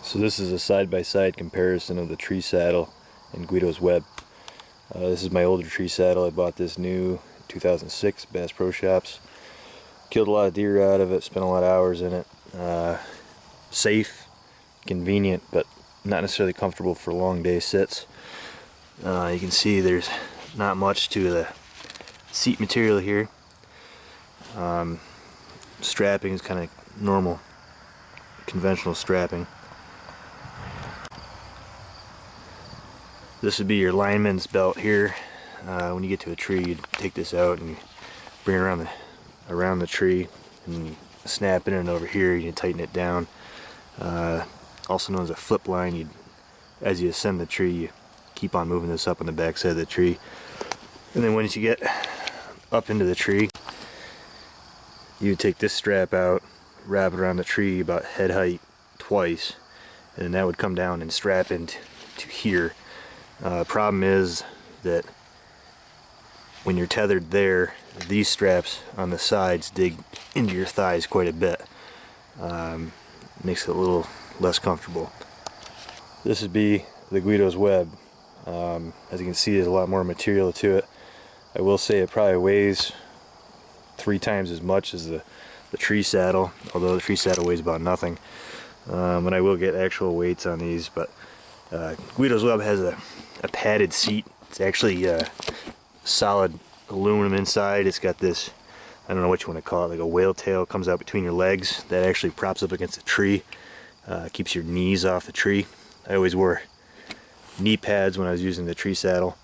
So this is a side-by-side comparison of the tree saddle and Guido's web. This is my older tree saddle. I bought this new 2006 Bass Pro Shops. Killed a lot of deer out of it, spent a lot of hours in it. Safe, convenient, but not necessarily comfortable for long day sits. You can see there's not much to the seat material here. Strapping is kind of normal, conventional strapping. This would be your lineman's belt here. When you get to a tree, you take this out and bring it around the tree and snap it in over here. You can tighten it down. Also known as a flip line. As you ascend the tree, you keep on moving this up on the back side of the tree. And then once you get up into the tree, you take this strap out, wrap it around the tree about head height twice, and then that would come down and strap into here. Problem is that when you're tethered there, these straps on the sides dig into your thighs quite a bit. Makes it a little less comfortable. This would be the Guido's web. As you can see, there's a lot more material to it. I will say it probably weighs 3 times as much as the tree saddle, although the tree saddle weighs about nothing. And I will get actual weights on these, but Guido's web has a padded seat. It's actually solid aluminum inside. It's got this, I don't know what you want to call it, like a whale tail comes out between your legs that actually props up against the tree. Keeps your knees off the tree. I always wore knee pads when I was using the tree saddle.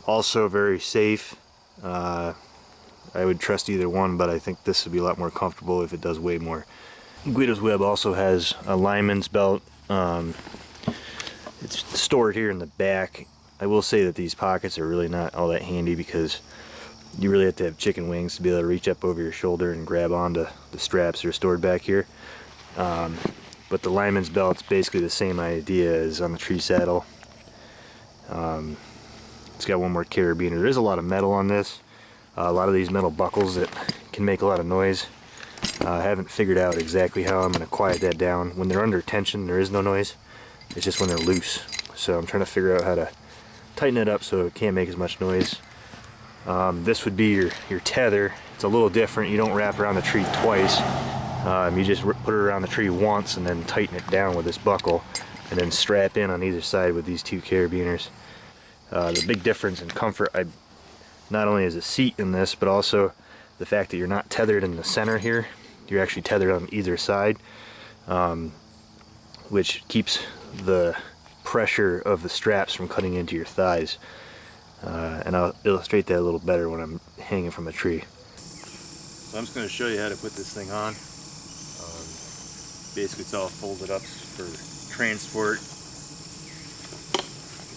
Also very safe. I would trust either one, but I think this would be a lot more comfortable if it does weigh more. Guido's web also has a lineman's belt. It's stored here in the back. I will say that these pockets are really not all that handy because you really have to have chicken wings to be able to reach up over your shoulder and grab onto the straps that are stored back here. But the lineman's belt's basically the same idea as on the tree saddle. It's got one more carabiner. There is a lot of metal on this. A lot of these metal buckles that can make a lot of noise. I haven't figured out exactly how I'm going to quiet that down. When they're under tension, there is no noise. It's just when they're loose. So I'm trying to figure out how to tighten it up so it can't make as much noise. This would be your tether. It's a little different. You don't wrap around the tree twice. You just put it around the tree once and then tighten it down with this buckle and then strap in on either side with these 2 carabiners. The big difference in comfort, not only is a seat in this, but also the fact that you're not tethered in the center here. You're actually tethered on either side, which keeps the pressure of the straps from cutting into your thighs. And I'll illustrate that a little better when I'm hanging from a tree. So I'm just going to show you how to put this thing on. Basically it's all folded up for transport. It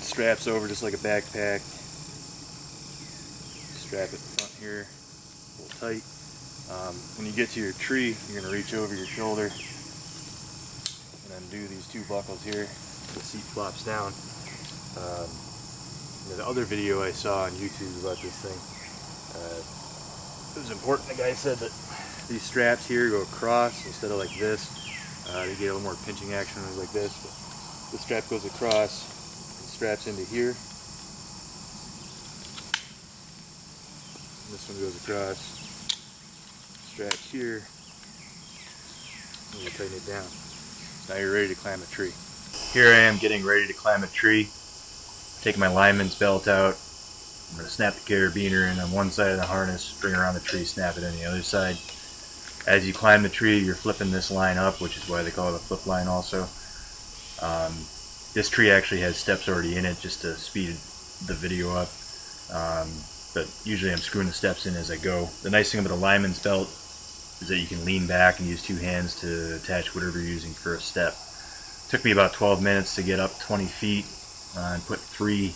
straps over just like a backpack. Strap it front here, pull tight. When you get to your tree, you're going to reach over your shoulder and undo these 2 buckles here. The seat flops down. The other video I saw on YouTube about this thing, it was important. The guy said that these straps here go across instead of like this. They get a little more pinching action like this. But the strap goes across and straps into here. This one goes across, straps here, and you tighten it down. Now you're ready to climb a tree. Here I am getting ready to climb a tree. Taking my lineman's belt out. I'm going to snap the carabiner in on one side of the harness, bring it around the tree, snap it on the other side. As you climb the tree, you're flipping this line up, which is why they call it a flip line also. This tree actually has steps already in it just to speed the video up. But usually I'm screwing the steps in as I go. The nice thing about the lineman's belt is that you can lean back and use 2 hands to attach whatever you're using for a step. It took me about 12 minutes to get up 20 feet and put 3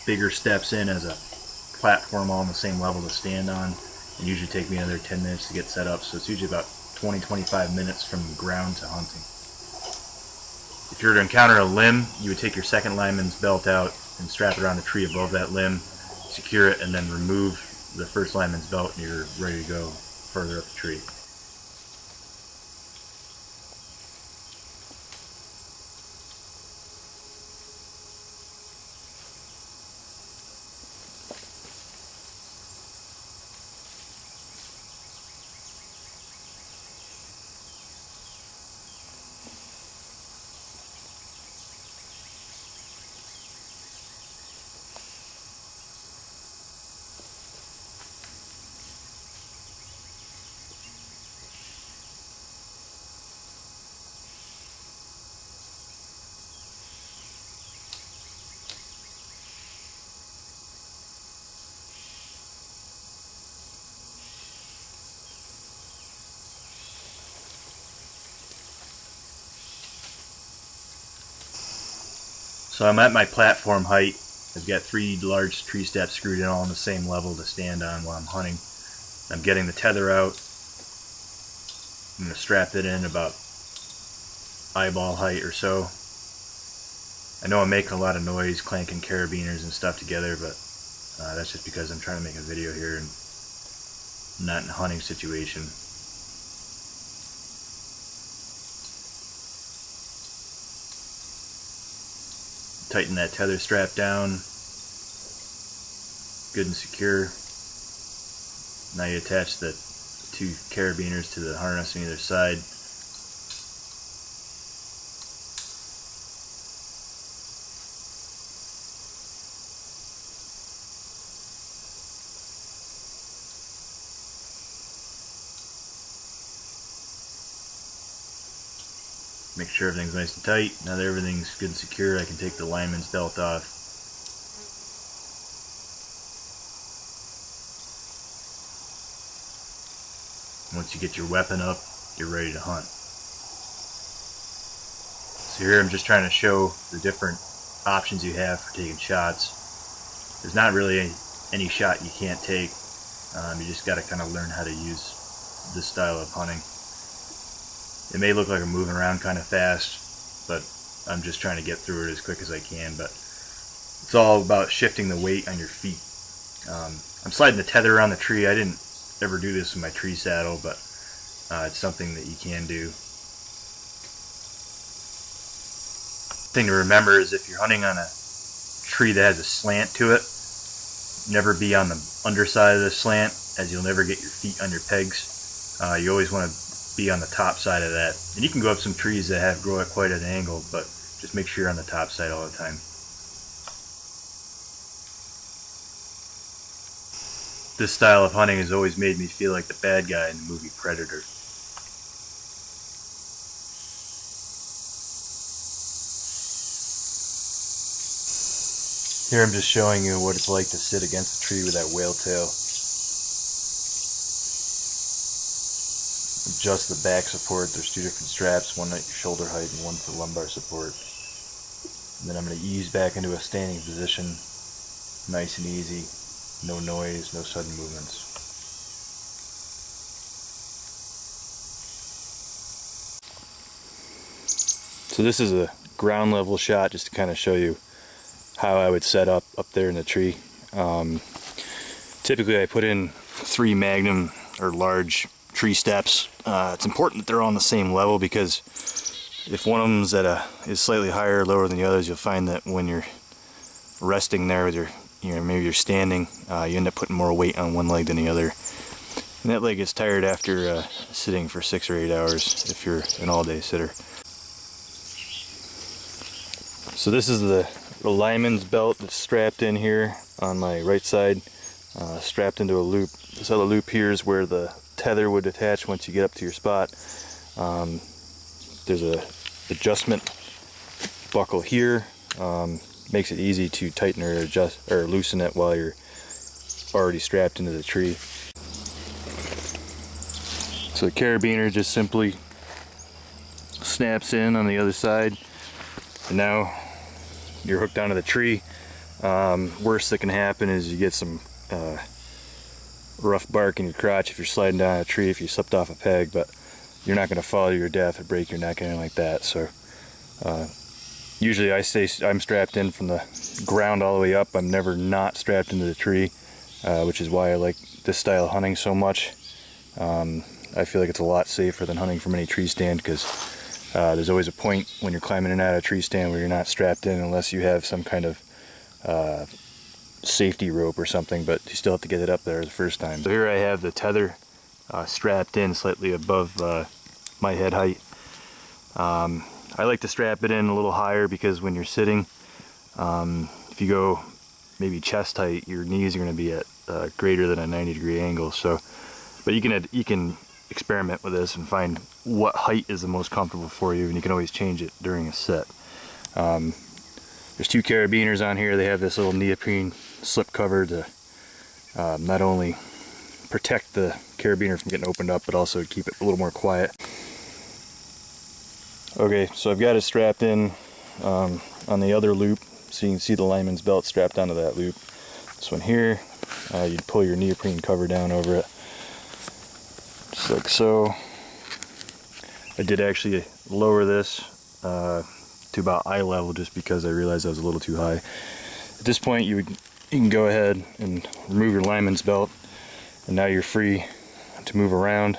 bigger steps in as a platform all on the same level to stand on. And usually take me another 10 minutes to get set up, so it's usually about 20-25 minutes from ground to hunting. If you were to encounter a limb, you would take your second lineman's belt out and strap it around the tree above that limb, secure it, and then remove the first lineman's belt and you're ready to go further up the tree. So I'm at my platform height. I've got 3 large tree steps screwed in all on the same level to stand on while I'm hunting. I'm getting the tether out. I'm going to strap it in about eyeball height or so. I know I'm making a lot of noise clanking carabiners and stuff together, but that's just because I'm trying to make a video here and not in a hunting situation. Tighten that tether strap down, good and secure. Now you attach the 2 carabiners to the harness on either side. Make sure everything's nice and tight. Now that everything's good and secure, I can take the lineman's belt off. Once you get your weapon up, you're ready to hunt. So here I'm just trying to show the different options you have for taking shots. There's not really any shot you can't take. You just got to kind of learn how to use this style of hunting. It may look like I'm moving around kind of fast, but I'm just trying to get through it as quick as I can. But it's all about shifting the weight on your feet. I'm sliding the tether around the tree. I didn't ever do this with my tree saddle, but it's something that you can do. Thing to remember is if you're hunting on a tree that has a slant to it, never be on the underside of the slant, as you'll never get your feet on your pegs. You always want to be on the top side of that. And you can go up some trees that grow at quite an angle, but just make sure you're on the top side all the time. This style of hunting has always made me feel like the bad guy in the movie Predator. Here I'm just showing you what it's like to sit against a tree with that whale tail. Adjust the back support. There's 2 different straps, one at your shoulder height and one for lumbar support. And then I'm going to ease back into a standing position, nice and easy, no noise, no sudden movements. So this is a ground level shot just to kind of show you how I would set up there in the tree. Typically I put in 3 Magnum or large tree steps. It's important that they're all on the same level, because if one of them is slightly higher or lower than the others, you'll find that when you're resting there with maybe you're standing, you end up putting more weight on one leg than the other. And that leg gets tired after sitting for 6 or 8 hours if you're an all-day sitter. So this is the lineman's belt that's strapped in here on my right side, strapped into a loop. This other loop here is where the tether would attach once you get up to your spot. There's a adjustment buckle here. Makes it easy to tighten or adjust or loosen it while you're already strapped into the tree. So the carabiner just simply snaps in on the other side, and now you're hooked onto the tree. Worst that can happen is you get some rough bark in your crotch if you're sliding down a tree, if you slipped off a peg, but you're not going to fall to your death or break your neck, anything like that. So usually I'm strapped in from the ground all the way up. I'm never not strapped into the tree, which is why I like this style of hunting so much. I feel like it's a lot safer than hunting from any tree stand, because there's always a point when you're climbing in and out of a tree stand where you're not strapped in unless you have some kind of safety rope or something, but you still have to get it up there the first time. So here I have the tether strapped in slightly above my head height. I like to strap it in a little higher because when you're sitting, if you go maybe chest height, your knees are going to be at greater than a 90-degree angle. So, but you can experiment with this and find what height is the most comfortable for you, and you can always change it during a set. There's 2 carabiners on here. They have this little neoprene slip cover to not only protect the carabiner from getting opened up, but also keep it a little more quiet. Okay, so I've got it strapped in on the other loop So you can see the lineman's belt strapped onto that loop. This one here, you'd pull your neoprene cover down over it, just like so. I did actually lower this to about eye level just because I realized I was a little too high. At this point, you can go ahead and remove your lineman's belt, and now you're free to move around.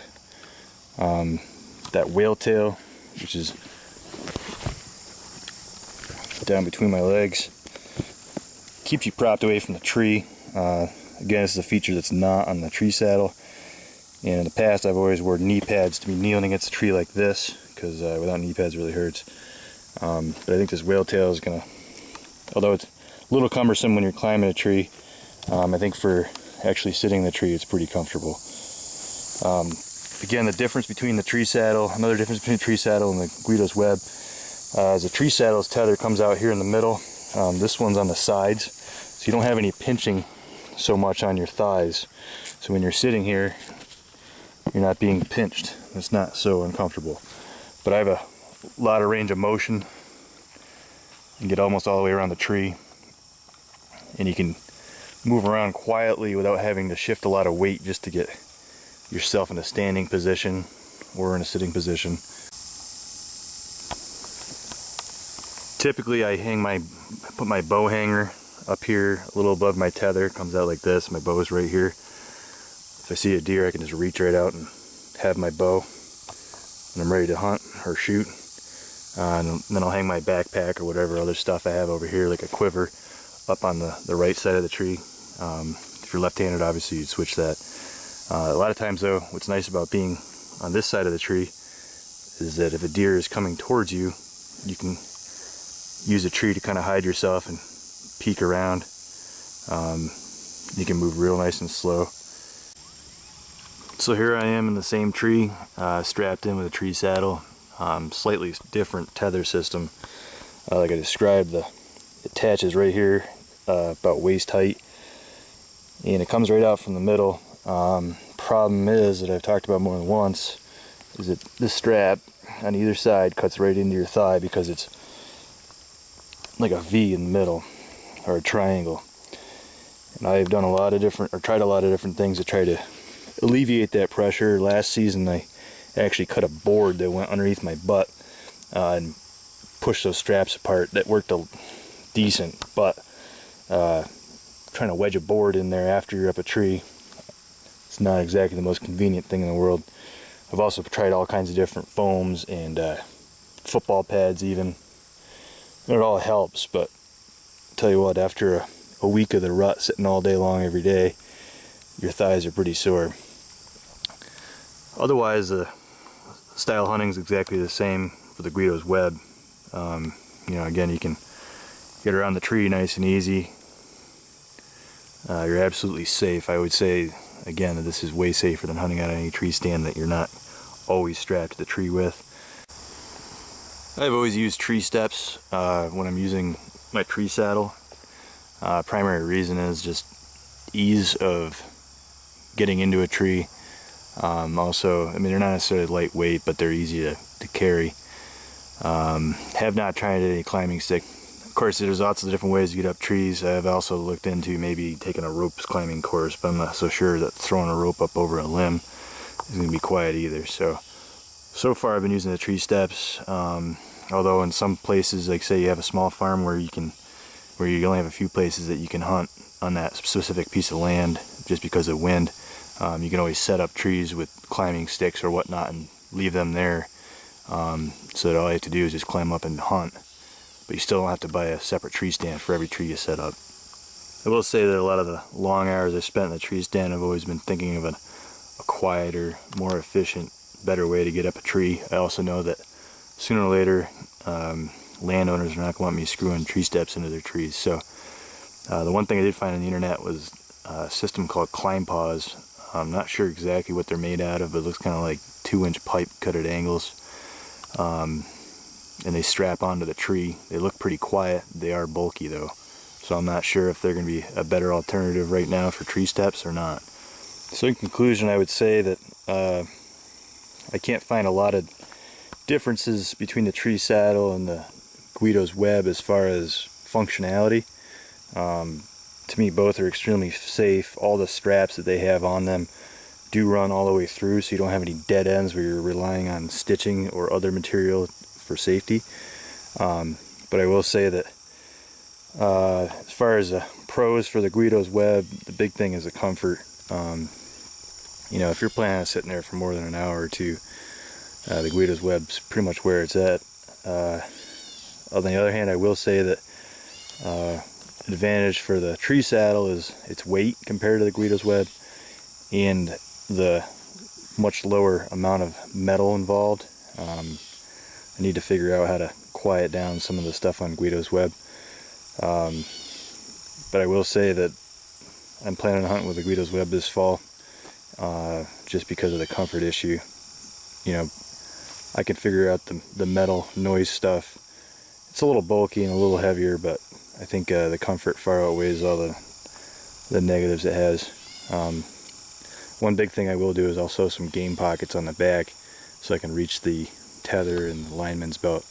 That whale tail, which is down between my legs, keeps you propped away from the tree. Again, this is a feature that's not on the tree saddle. And in the past, I've always worn knee pads to be kneeling against a tree like this, because without knee pads it really hurts. But I think this whale tail is gonna, although it's a little cumbersome when you're climbing a tree, I think for actually sitting in the tree, it's pretty comfortable. Again, the difference between the tree saddle, another difference between the tree saddle and the Guido's web, is the tree saddle's tether comes out here in the middle. This one's on the sides, so you don't have any pinching so much on your thighs. So when you're sitting here, you're not being pinched. It's not so uncomfortable. But I have a lot of range of motion and get almost all the way around the tree. And you can move around quietly without having to shift a lot of weight just to get yourself in a standing position or in a sitting position. Typically I put my bow hanger up here a little above my tether. It comes out like this. My bow is right here. If I see a deer, I can just reach right out and have my bow and I'm ready to hunt or shoot. And then I'll hang my backpack or whatever other stuff I have over here, like a quiver, up on the right side of the tree. If you're left-handed, obviously you'd switch that. A lot of times though, what's nice about being on this side of the tree is that if a deer is coming towards you, you can use a tree to kind of hide yourself and peek around. You can move real nice and slow. So here I am in the same tree, strapped in with a tree saddle. Slightly different tether system. Like I described, it attaches right here, about waist height, and it comes right out from the middle. Problem is, that I've talked about more than once, is that this strap on either side cuts right into your thigh because it's like a V in the middle, or a triangle. And I've done a lot of different, or tried a lot of different things to try to alleviate that pressure. Last season I actually cut a board that went underneath my butt and pushed those straps apart. That worked decent, but trying to wedge a board in there after you're up a tree, it's not exactly the most convenient thing in the world. I've also tried all kinds of different foams and football pads even. And it all helps, but I'll tell you what, after a week of the rut, sitting all day long every day, your thighs are pretty sore. Otherwise, the style hunting is exactly the same for the Guido's web. You know, again, you can get around the tree nice and easy. You're absolutely safe. I would say, again, that this is way safer than hunting out any tree stand that you're not always strapped to the tree with. I've always used tree steps when I'm using my tree saddle. Primary reason is just ease of getting into a tree. Also, I mean, they're not necessarily lightweight, but they're easy to carry. Have not tried any climbing stick. Of course, there's lots of different ways to get up trees. I've also looked into maybe taking a rope climbing course, but I'm not so sure that throwing a rope up over a limb is going to be quiet either. So far I've been using the tree steps. Although in some places, like say you have a small farm where you only have a few places that you can hunt on that specific piece of land just because of wind, you can always set up trees with climbing sticks or whatnot and leave them there, so that all you have to do is just climb up and hunt. But you still don't have to buy a separate tree stand for every tree you set up. I will say that a lot of the long hours I spent in the tree stand, I've always been thinking of a quieter, more efficient, better way to get up a tree. I also know that sooner or later, landowners are not going to want me screwing tree steps into their trees. So the one thing I did find on the internet was a system called Climb Paws. I'm not sure exactly what they're made out of, but it looks kind of like 2-inch pipe cut at angles. And they strap onto the tree. They look pretty quiet. They are bulky though. So I'm not sure if they're going to be a better alternative right now for tree steps or not. So in conclusion, I would say that I can't find a lot of differences between the tree saddle and the Guido's web as far as functionality. To me, both are extremely safe. All the straps that they have on them do run all the way through, so you don't have any dead ends where you're relying on stitching or other material for safety. But I will say that as far as the pros for the Guido's web, the big thing is the comfort. You know, if you're planning on sitting there for more than an hour or two, the Guido's web's pretty much where it's at. On the other hand, I will say that advantage for the tree saddle is its weight compared to the Guido's web, and the much lower amount of metal involved. I need to figure out how to quiet down some of the stuff on Guido's web. But I will say that I'm planning on hunting with the Guido's web this fall, just because of the comfort issue. You know, I can figure out the metal noise stuff. It's a little bulky and a little heavier, but I think the comfort far outweighs all the negatives it has. One big thing I will do is I'll sew some game pockets on the back so I can reach the tether and the lineman's belt